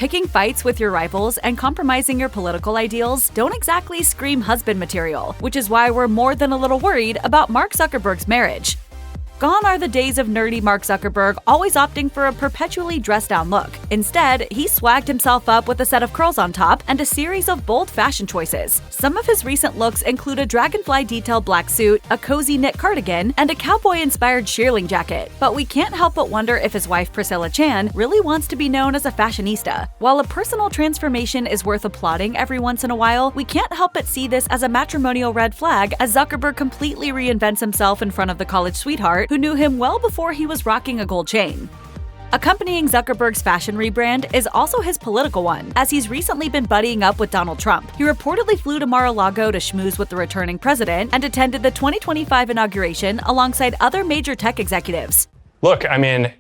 Picking fights with your rivals and compromising your political ideals don't exactly scream husband material, which is why we're more than a little worried about Mark Zuckerberg's marriage. Gone are the days of nerdy Mark Zuckerberg always opting for a perpetually dressed-down look. Instead, he swagged himself up with a set of curls on top and a series of bold fashion choices. Some of his recent looks include a dragonfly detailed black suit, a cozy knit cardigan, and a cowboy-inspired shearling jacket. But we can't help but wonder if his wife Priscilla Chan really wants to be known as a fashionista. While a personal transformation is worth applauding every once in a while, we can't help but see this as a matrimonial red flag as Zuckerberg completely reinvents himself in front of the college sweetheart who knew him well before he was rocking a gold chain. Accompanying Zuckerberg's fashion rebrand is also his political one, as he's recently been buddying up with Donald Trump. He reportedly flew to Mar-a-Lago to schmooze with the returning president and attended the 2025 inauguration alongside other major tech executives. Look, I mean,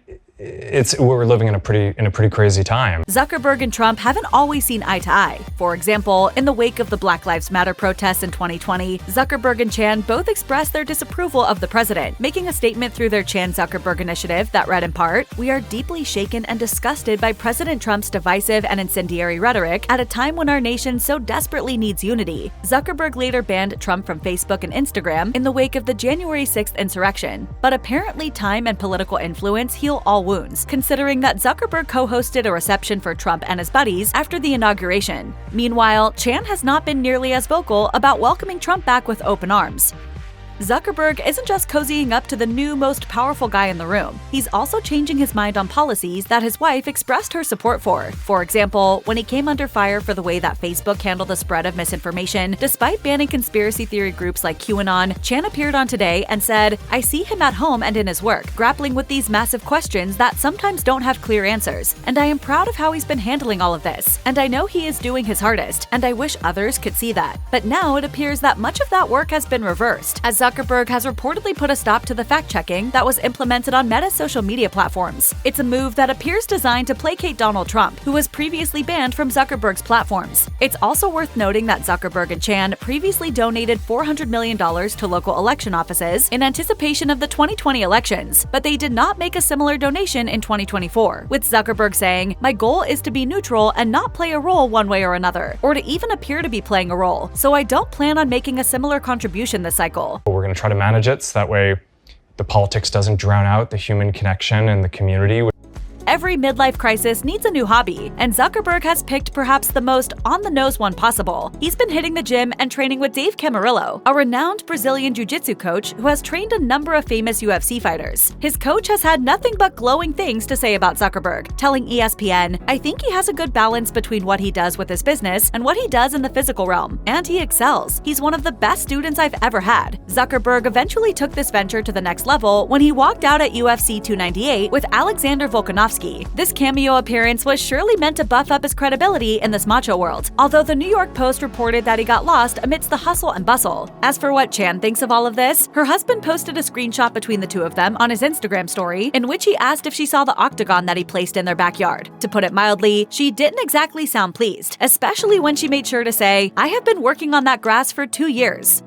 we're living in a pretty crazy time. Zuckerberg and Trump haven't always seen eye to eye. For example, in the wake of the Black Lives Matter protests in 2020, Zuckerberg and Chan both expressed their disapproval of the president, making a statement through their Chan-Zuckerberg initiative that read in part, "We are deeply shaken and disgusted by President Trump's divisive and incendiary rhetoric at a time when our nation so desperately needs unity." Zuckerberg later banned Trump from Facebook and Instagram in the wake of the January 6th insurrection. But apparently time and political influence heal all wounds, considering that Zuckerberg co-hosted a reception for Trump and his buddies after the inauguration. Meanwhile, Chan has not been nearly as vocal about welcoming Trump back with open arms. Zuckerberg isn't just cozying up to the new, most powerful guy in the room. He's also changing his mind on policies that his wife expressed her support for. For example, when he came under fire for the way that Facebook handled the spread of misinformation, despite banning conspiracy theory groups like QAnon, Chan appeared on Today and said, "I see him at home and in his work, grappling with these massive questions that sometimes don't have clear answers. And I am proud of how he's been handling all of this. And I know he is doing his hardest, and I wish others could see that." But now it appears that much of that work has been reversed, as Zuckerberg has reportedly put a stop to the fact-checking that was implemented on Meta's social media platforms. It's a move that appears designed to placate Donald Trump, who was previously banned from Zuckerberg's platforms. It's also worth noting that Zuckerberg and Chan previously donated $400 million to local election offices in anticipation of the 2020 elections, but they did not make a similar donation in 2024, with Zuckerberg saying, "My goal is to be neutral and not play a role one way or another, or to even appear to be playing a role, so I don't plan on making a similar contribution this cycle." We're going to try to manage it so that way the politics doesn't drown out the human connection and the community. Every midlife crisis needs a new hobby, and Zuckerberg has picked perhaps the most on-the-nose one possible. He's been hitting the gym and training with Dave Camarillo, a renowned Brazilian jiu-jitsu coach who has trained a number of famous UFC fighters. His coach has had nothing but glowing things to say about Zuckerberg, telling ESPN, "I think he has a good balance between what he does with his business and what he does in the physical realm, and he excels. He's one of the best students I've ever had." Zuckerberg eventually took this venture to the next level when he walked out at UFC 298 with Alexander Volkanovski. This cameo appearance was surely meant to buff up his credibility in this macho world, although the New York Post reported that he got lost amidst the hustle and bustle. As for what Chan thinks of all of this, her husband posted a screenshot between the two of them on his Instagram story in which he asked if she saw the octagon that he placed in their backyard. To put it mildly, she didn't exactly sound pleased, especially when she made sure to say, "I have been working on that grass for 2 years."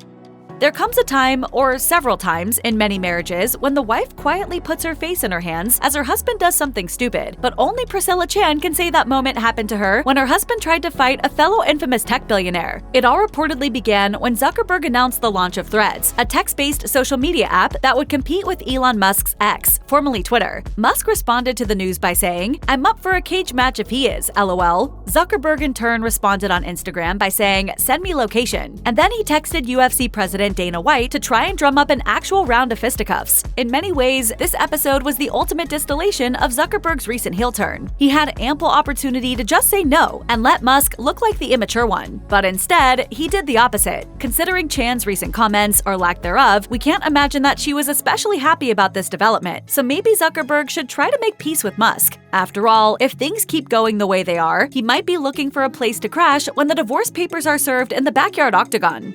There comes a time, or several times, in many marriages when the wife quietly puts her face in her hands as her husband does something stupid. But only Priscilla Chan can say that moment happened to her when her husband tried to fight a fellow infamous tech billionaire. It all reportedly began when Zuckerberg announced the launch of Threads, a text-based social media app that would compete with Elon Musk's X, formerly Twitter. Musk responded to the news by saying, "I'm up for a cage match if he is, lol." Zuckerberg in turn responded on Instagram by saying, "Send me location." And then he texted UFC president Dana White to try and drum up an actual round of fisticuffs. In many ways, this episode was the ultimate distillation of Zuckerberg's recent heel turn. He had ample opportunity to just say no and let Musk look like the immature one. But instead, he did the opposite. Considering Chan's recent comments, or lack thereof, we can't imagine that she was especially happy about this development. So maybe Zuckerberg should try to make peace with Musk. After all, if things keep going the way they are, he might be looking for a place to crash when the divorce papers are served in the backyard octagon.